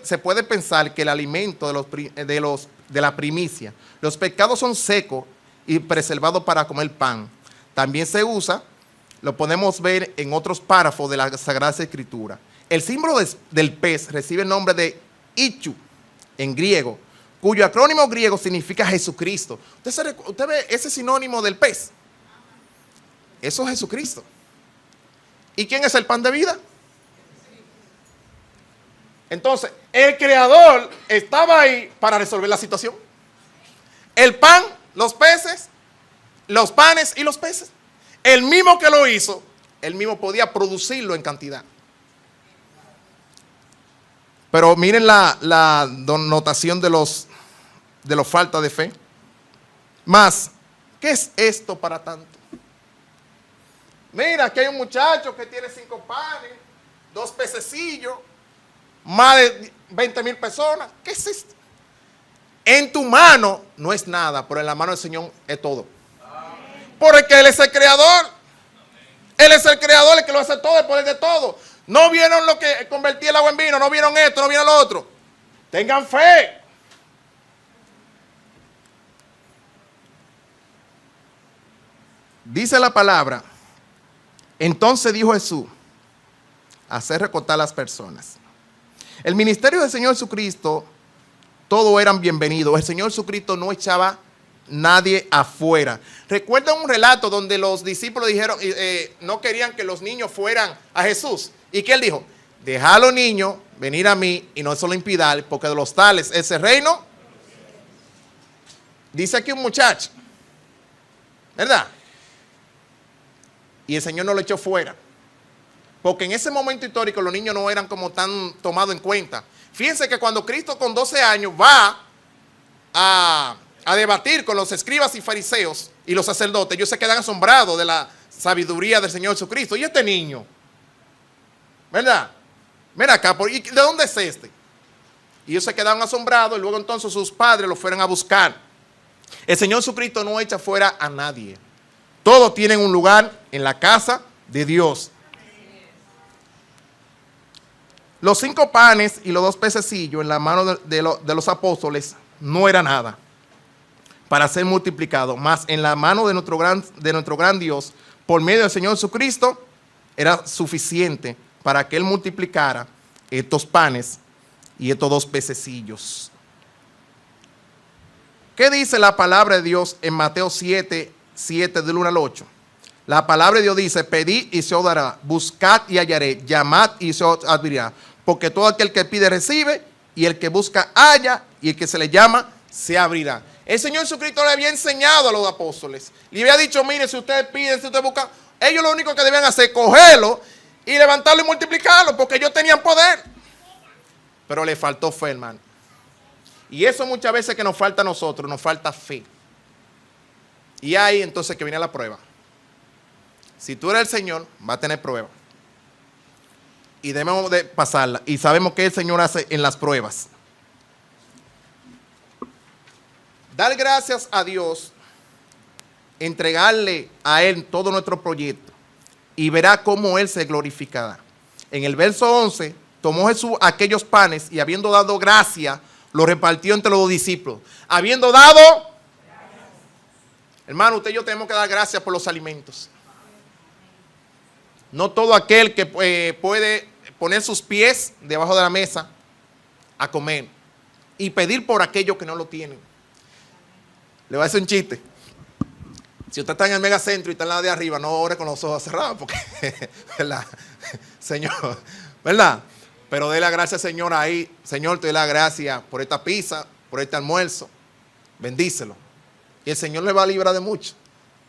Se puede pensar que el alimento de la primicia, los pescados son secos y preservados para comer pan. También se usa, lo podemos ver en otros párrafos de la Sagrada Escritura. El símbolo del pez recibe el nombre de Ichu en griego, cuyo acrónimo griego significa Jesucristo. ¿Usted ve ese sinónimo del pez? Eso es Jesucristo. ¿Y quién es el pan de vida? Entonces, el Creador estaba ahí para resolver la situación. El pan, los peces, los panes y los peces. El mismo que lo hizo, el mismo podía producirlo en cantidad. Pero miren la notación de los falta de fe. Más, ¿qué es esto para tanto? Mira, aquí hay un muchacho que tiene 5 panes, 2 pececillos, más de 20,000 personas. ¿Qué es esto? En tu mano no es nada, pero en la mano del Señor es todo. Porque Él es el creador. Él es el creador, el que lo hace todo, el poder de todo. No vieron lo que convertía el agua en vino, no vieron esto, no vieron lo otro. Tengan fe. Dice la palabra. Entonces dijo Jesús, hacer recortar las personas. El ministerio del Señor Jesucristo, todos eran bienvenidos. El Señor Jesucristo no echaba nadie afuera. ¿Recuerdan un relato donde los discípulos dijeron, no querían que los niños fueran a Jesús? ¿Y qué Él dijo? Dejad a los niños venir a mí y no se lo impidáis, porque de los tales es el reino. Dice aquí un muchacho, ¿verdad? Y el Señor no lo echó fuera. Porque en ese momento histórico los niños no eran como tan tomados en cuenta. Fíjense que cuando Cristo con 12 años va a debatir con los escribas y fariseos y los sacerdotes, ellos se quedan asombrados de la sabiduría del Señor Jesucristo. ¿Y este niño? ¿Verdad? Mira acá, ¿y de dónde es este? Y ellos se quedaron asombrados y luego entonces sus padres lo fueron a buscar. El Señor Jesucristo no echa fuera a nadie. Todos tienen un lugar en la casa de Dios. Los 5 panes y los 2 pececillos en la mano de los apóstoles no era nada para ser multiplicado, mas en la mano de nuestro gran Dios, por medio del Señor Jesucristo, era suficiente para que Él multiplicara estos panes y estos 2 pececillos. ¿Qué dice la palabra de Dios en Mateo 7, del 1 al 8? La palabra de Dios dice, pedid y se os dará, buscad y hallaré, llamad y se os abrirá, porque todo aquel que pide recibe, y el que busca halla, y el que se le llama se abrirá. El Señor Jesucristo le había enseñado a los apóstoles, le había dicho, mire, si ustedes piden, si ustedes buscan, ellos lo único que debían hacer es cogerlo y levantarlo y multiplicarlo, porque ellos tenían poder. Pero le faltó fe, hermano. Y eso muchas veces que nos falta a nosotros, nos falta fe. Y ahí entonces que viene la prueba. Si tú eres el Señor, va a tener prueba. Y debemos de pasarla. Y sabemos que el Señor hace en las pruebas. Dar gracias a Dios, entregarle a Él todo nuestro proyecto y verá cómo Él se glorificará. En el verso 11, tomó Jesús aquellos panes y habiendo dado gracia, los repartió entre los discípulos. Habiendo dado, hermano, usted y yo tenemos que dar gracias por los alimentos. No todo aquel que puede poner sus pies debajo de la mesa a comer y pedir por aquellos que no lo tienen. Le voy a hacer un chiste. Si usted está en el megacentro y está en la de arriba, no ore con los ojos cerrados, porque, ¿verdad? Señor, ¿verdad? Pero dé la gracia, Señor, ahí. Señor, te doy la gracia por esta pizza, por este almuerzo. Bendícelo. Y el Señor le va a librar de mucho.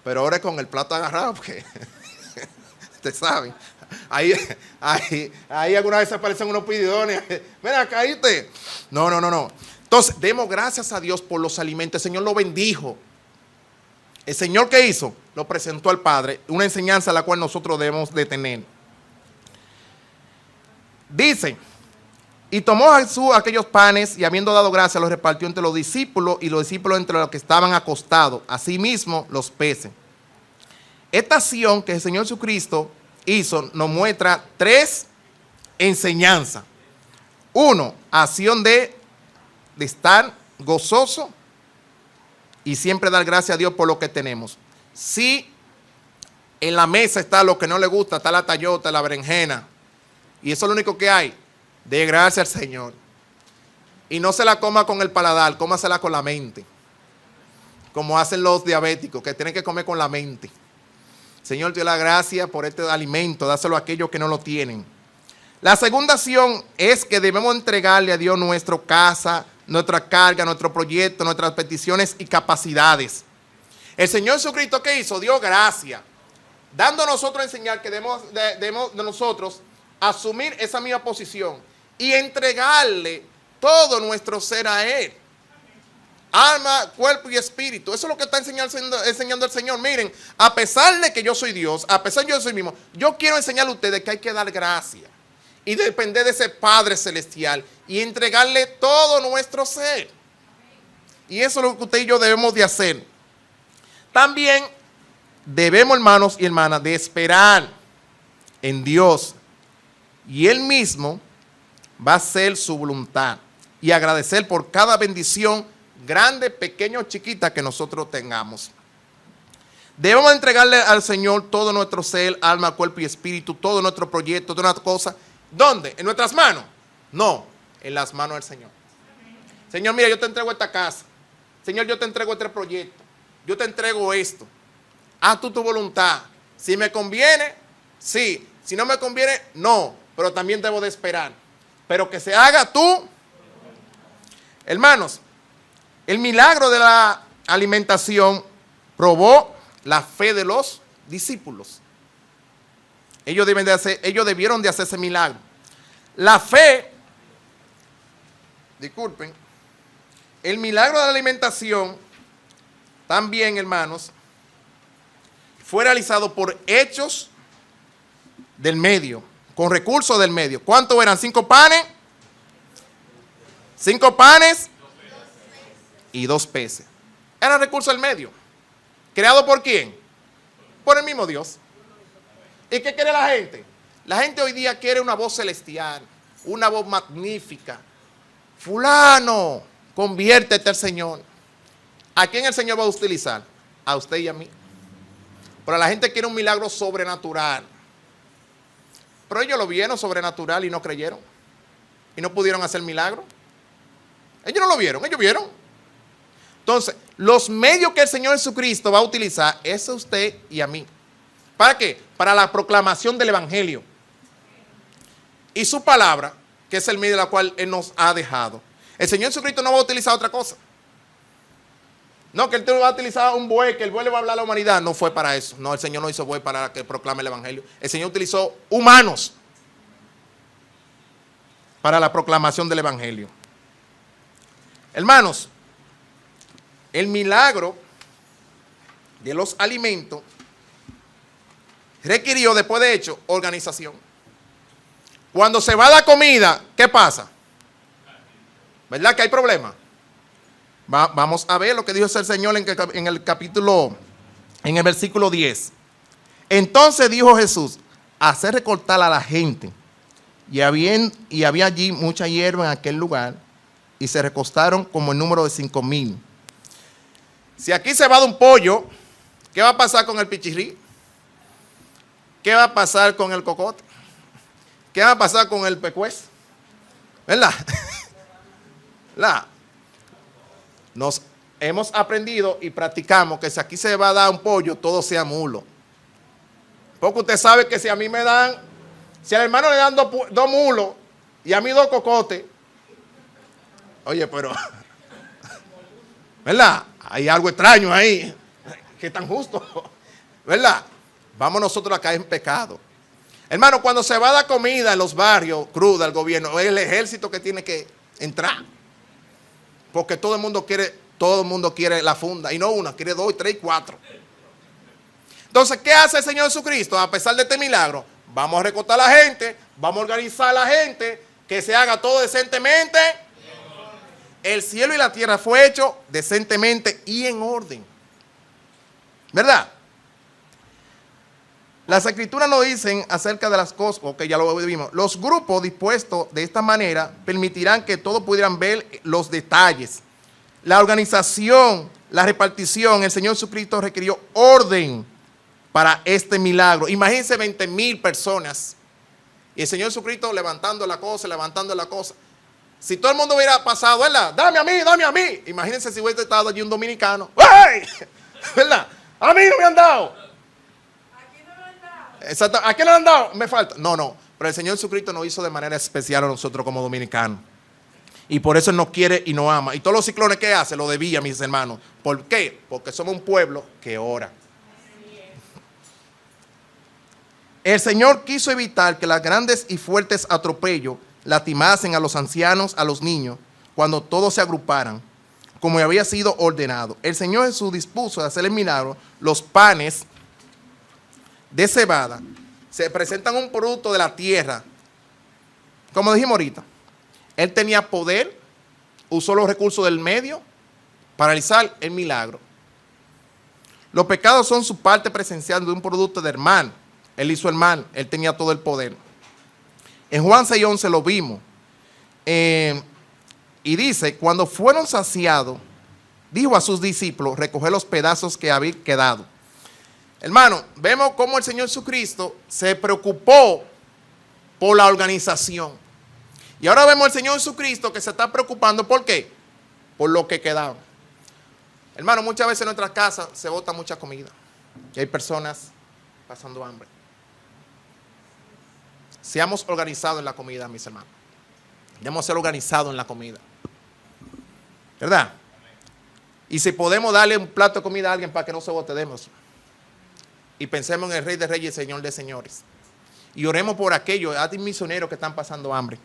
Pero ore con el plato agarrado, porque ustedes saben. Ahí algunas veces aparecen unos pididones. Mira, caíste. No. Entonces, demos gracias a Dios por los alimentos. El Señor lo bendijo. El Señor, ¿qué hizo? Lo presentó al Padre. Una enseñanza a la cual nosotros debemos de tener. Dice, y tomó Jesús aquellos panes y habiendo dado gracias los repartió entre los discípulos y los discípulos entre los que estaban acostados. Asimismo los peces. Esta acción que el Señor Jesucristo hizo nos muestra 3 enseñanzas. 1, acción de estar gozoso y siempre dar gracias a Dios por lo que tenemos. Si en la mesa está lo que no le gusta, está la tallota, la berenjena, y eso es lo único que hay, dé gracias al Señor. Y no se la coma con el paladar, cómasela con la mente. Como hacen los diabéticos, que tienen que comer con la mente. Señor, te doy la gracia por este alimento, dáselo a aquellos que no lo tienen. La segunda acción es que debemos entregarle a Dios nuestra casa, nuestra carga, nuestro proyecto, nuestras peticiones y capacidades. El Señor Jesucristo, ¿qué hizo? Dio gracia, dando a nosotros a enseñar que debemos de nosotros asumir esa misma posición y entregarle todo nuestro ser a Él. Alma, cuerpo y espíritu. Eso es lo que está enseñando el Señor. Miren, a pesar de que yo soy Dios, a pesar de que yo soy mismo, yo quiero enseñarle a ustedes que hay que dar gracia y depender de ese Padre Celestial y entregarle todo nuestro ser. Y eso es lo que usted y yo debemos de hacer. También debemos, hermanos y hermanas, de esperar en Dios. Y Él mismo va a hacer su voluntad y agradecer por cada bendición grande, pequeña o chiquita que nosotros tengamos. Debemos entregarle al Señor todo nuestro ser, alma, cuerpo y espíritu, todo nuestro proyecto, todas nuestras cosas. ¿Dónde? ¿En nuestras manos? No, en las manos del Señor. Señor, mira, yo te entrego esta casa. Señor, yo te entrego este proyecto. Yo te entrego esto. Haz tú tu voluntad. Si me conviene, sí. Si no me conviene, no. Pero también debo de esperar. Pero que se haga tú. Hermanos, el milagro de la alimentación probó la fe de los discípulos. Ellos debieron de hacer ese milagro. La fe, disculpen, el milagro de la alimentación también, hermanos, fue realizado por hechos del medio, con recursos del medio. ¿Cuántos eran? 5 panes. 5 panes y 2 peces. Era recurso del medio. ¿Creado por quién? Por el mismo Dios. ¿Y qué quiere la gente? La gente hoy día quiere una voz celestial, una voz magnífica. Fulano, conviértete al Señor. ¿A quién el Señor va a utilizar? A usted y a mí. Pero la gente quiere un milagro sobrenatural. Pero ellos lo vieron sobrenatural y no creyeron. Y no pudieron hacer milagro. Ellos no lo vieron, ellos vieron. Entonces, los medios que el Señor Jesucristo va a utilizar es a usted y a mí. ¿Para qué? Para la proclamación del Evangelio. Y su palabra, que es el medio de la cual Él nos ha dejado. El Señor Jesucristo no va a utilizar otra cosa. No, que Él va a utilizar un buey, que el buey le va a hablar a la humanidad. No fue para eso. No, el Señor no hizo buey para que proclame el Evangelio. El Señor utilizó humanos para la proclamación del Evangelio. Hermanos, el milagro de los alimentos requirió, después de hecho, organización. Cuando se va a la comida, ¿qué pasa? ¿Verdad que hay problema? Vamos a ver lo que dijo el Señor en el capítulo, en el versículo 10. Entonces dijo Jesús, hacer recortar a la gente. Y había allí mucha hierba en aquel lugar, y se recostaron como el número de 5,000. Si aquí se va a dar un pollo, ¿qué va a pasar con el pichirrí? ¿Qué va a pasar con el cocote? ¿Qué va a pasar con el pecués? ¿Verdad? ¿Verdad? Nos hemos aprendido y practicamos que si aquí se va a dar un pollo, todo sea mulo. Porque usted sabe que si a mí me dan, si al hermano le dan 2 mulos y a mí 2 cocotes, oye, pero, ¿verdad? Hay algo extraño ahí, que tan justo, ¿verdad? Vamos nosotros a caer en pecado. Hermano, cuando se va a dar comida en los barrios, cruda, el gobierno, es el ejército que tiene que entrar. Porque todo el mundo quiere la funda, y no una, quiere 2, 3 y 4. Entonces, ¿qué hace el Señor Jesucristo? A pesar de este milagro, vamos a recortar a la gente, vamos a organizar a la gente, que se haga todo decentemente. El cielo y la tierra fue hecho decentemente y en orden. ¿Verdad? Las escrituras nos dicen acerca de las cosas, ok, ya lo vimos. Los grupos dispuestos de esta manera permitirán que todos pudieran ver los detalles. La organización, la repartición, el Señor Jesucristo requirió orden para este milagro. Imagínense 20,000 personas y el Señor Jesucristo levantando la cosa, levantando la cosa. Si todo el mundo hubiera pasado, ¿verdad? Dame a mí, dame a mí. Imagínense si hubiera estado allí un dominicano. ¡Hey! ¿Verdad? A mí no me han dado. Exacto. ¿A quién le han dado? Me falta. No. Pero el Señor Jesucristo nos hizo de manera especial a nosotros como dominicanos. Y por eso Él nos quiere y nos ama. Y todos los ciclones que hace lo debía, mis hermanos. ¿Por qué? Porque somos un pueblo que ora. El Señor quiso evitar que los grandes y fuertes atropellos lastimasen a los ancianos, a los niños, cuando todos se agruparan, como había sido ordenado. El Señor Jesús dispuso de hacer el milagro. Los panes de cebada se presentan un producto de la tierra. Como dijimos ahorita, Él tenía poder, usó los recursos del medio para realizar el milagro. Los pecados son su parte presencial de un producto del mal. Él hizo el mal, Él tenía todo el poder. En Juan 6:11 lo vimos. Y dice, cuando fueron saciados, dijo a sus discípulos, recoger los pedazos que habían quedado. Hermano, vemos cómo el Señor Jesucristo se preocupó por la organización. Y ahora vemos al Señor Jesucristo que se está preocupando, ¿por qué? Por lo que quedaba. Hermano, muchas veces en nuestras casas se bota mucha comida. Y hay personas pasando hambre. Seamos organizados en la comida, mis hermanos. Debemos ser organizados en la comida. ¿Verdad? Y si podemos darle un plato de comida a alguien para que no se bote, demos. Y pensemos en el Rey de Reyes y Señor de Señores. Y oremos por aquellos misioneros que están pasando hambre,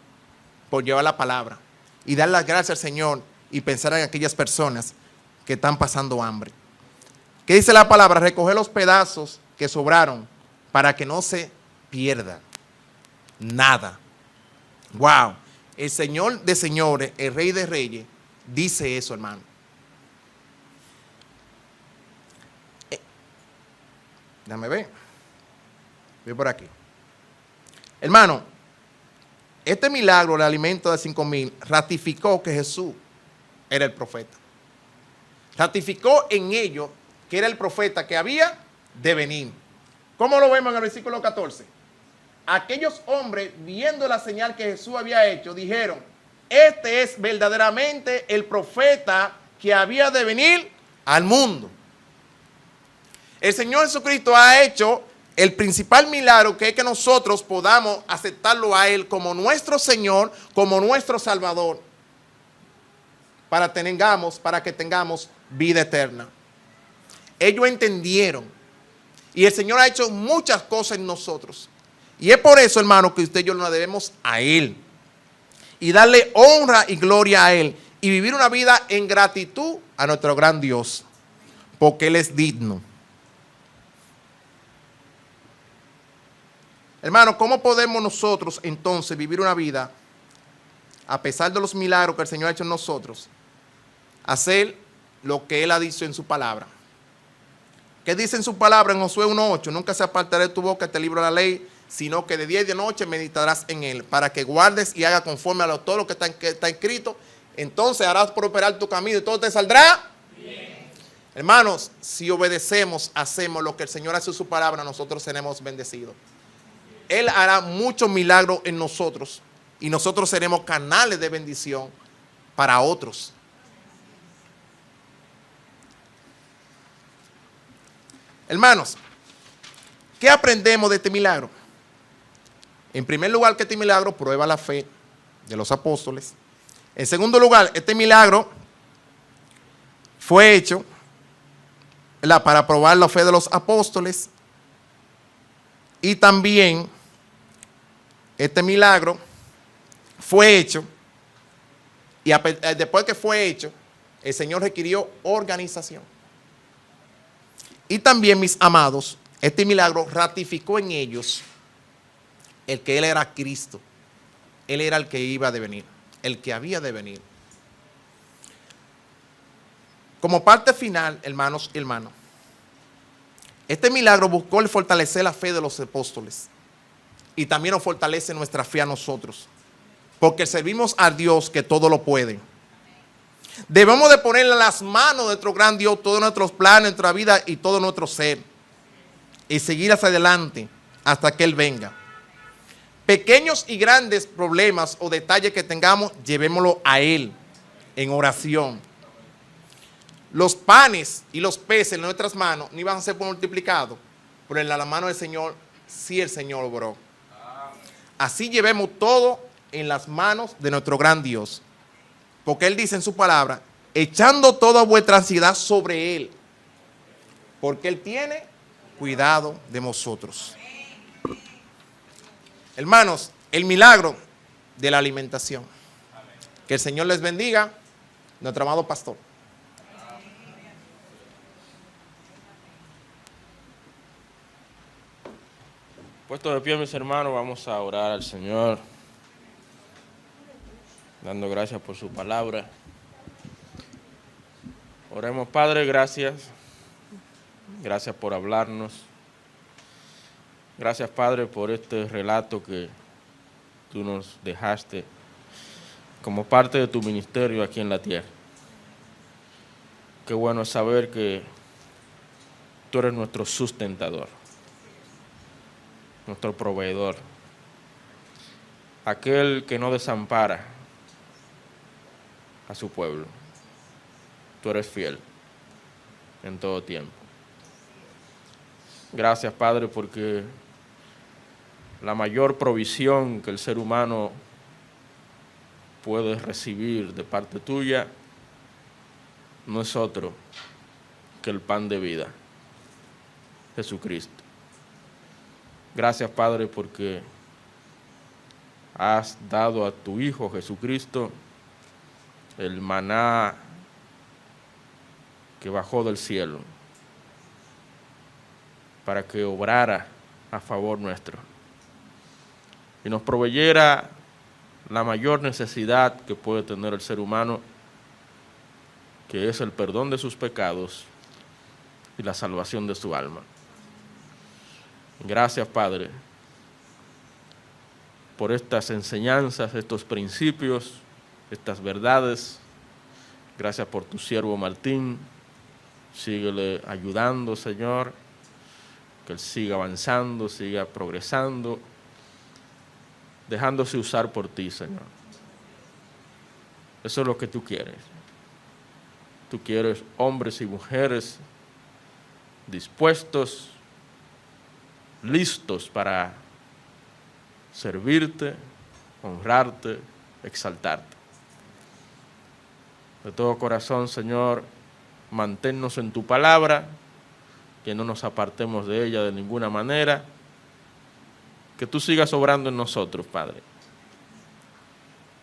por llevar la palabra. Y dar las gracias al Señor y pensar en aquellas personas que están pasando hambre. ¿Qué dice la palabra? Recoger los pedazos que sobraron para que no se pierda nada. Wow. El Señor de Señores, el Rey de Reyes, dice eso, hermano. Déjame ver. Voy por aquí. Hermano, este milagro, el alimento de 5,000, ratificó que Jesús era el profeta. Ratificó en ello que era el profeta que había de venir. ¿Cómo lo vemos en el versículo 14? Aquellos hombres, viendo la señal que Jesús había hecho, dijeron, este es verdaderamente el profeta que había de venir al mundo. El Señor Jesucristo ha hecho el principal milagro, que es que nosotros podamos aceptarlo a Él como nuestro Señor, como nuestro Salvador, para que tengamos vida eterna. Ellos entendieron, y el Señor ha hecho muchas cosas en nosotros. Y es por eso, hermano, que usted y yo nos debemos a Él. Y darle honra y gloria a Él. Y vivir una vida en gratitud a nuestro gran Dios. Porque Él es digno. Hermano, ¿cómo podemos nosotros entonces vivir una vida, a pesar de los milagros que el Señor ha hecho en nosotros, hacer lo que Él ha dicho en su palabra? ¿Qué dice en su palabra en Josué 1:8? Nunca se apartará de tu boca este libro de la ley, sino que de día y de noche meditarás en él, para que guardes y hagas conforme a todo lo que está escrito. Entonces harás prosperar tu camino y todo te saldrá bien. Hermanos, si obedecemos, hacemos lo que el Señor hace en su palabra, nosotros seremos bendecidos. Él hará muchos milagros en nosotros y nosotros seremos canales de bendición para otros. Hermanos, ¿qué aprendemos de este milagro? En primer lugar, que este milagro prueba la fe de los apóstoles. En segundo lugar, este milagro fue hecho para probar la fe de los apóstoles. Y también este milagro fue hecho, y después que fue hecho, el Señor requirió organización. Y también, mis amados, este milagro ratificó en ellos el que Él era Cristo. Él era el que iba a venir, el que había de venir. Como parte final, hermanos y hermanas, Este milagro buscó el fortalecer la fe de los apóstoles. Y también nos fortalece nuestra fe a nosotros. Porque servimos a Dios que todo lo puede. Debemos de ponerle en las manos de nuestro gran Dios todos nuestros planes, nuestra vida y todo nuestro ser. Y seguir hacia adelante hasta que Él venga. Pequeños y grandes problemas o detalles que tengamos, llevémoslo a Él en oración. Los panes y los peces en nuestras manos no iban a ser multiplicados, pero en la mano del Señor, sí el Señor obró. Así llevemos todo en las manos de nuestro gran Dios. Porque Él dice en su palabra, echando toda vuestra ansiedad sobre Él, porque Él tiene cuidado de vosotros. Hermanos, el milagro de la alimentación. Que el Señor les bendiga, nuestro amado pastor. Puesto de pie, mis hermanos, vamos a orar al Señor, dando gracias por su palabra. Oremos. Padre, gracias. Gracias por hablarnos. Gracias, Padre, por este relato que tú nos dejaste como parte de tu ministerio aquí en la tierra. Qué bueno es saber que tú eres nuestro sustentador, nuestro proveedor, aquel que no desampara a su pueblo. Tú eres fiel en todo tiempo. Gracias, Padre, porque la mayor provisión que el ser humano puede recibir de parte tuya no es otro que el pan de vida, Jesucristo. Gracias, Padre, porque has dado a tu Hijo Jesucristo el maná que bajó del cielo para que obrara a favor nuestro y nos proveyera la mayor necesidad que puede tener el ser humano, que es el perdón de sus pecados y la salvación de su alma. Gracias, Padre, por estas enseñanzas, estos principios, estas verdades. Gracias por tu siervo Martín. Síguele ayudando, Señor, que él siga avanzando, siga progresando, dejándose usar por ti, Señor. Eso es lo que tú quieres. Tú quieres hombres y mujeres dispuestos, listos para servirte, honrarte, exaltarte. De todo corazón, Señor, manténnos en tu palabra, que no nos apartemos de ella de ninguna manera, que tú sigas obrando en nosotros, Padre.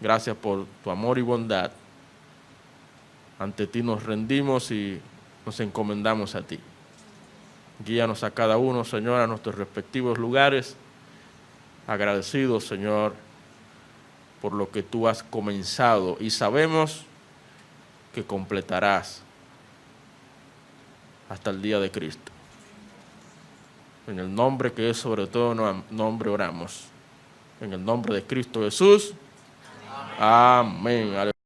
Gracias por tu amor y bondad. Ante ti nos rendimos y nos encomendamos a ti. Guíanos a cada uno, Señor, a nuestros respectivos lugares. Agradecidos, Señor, por lo que tú has comenzado y sabemos que completarás hasta el día de Cristo. En el nombre que es sobre todo nombre oramos. En el nombre de Cristo Jesús. Amén. Amén.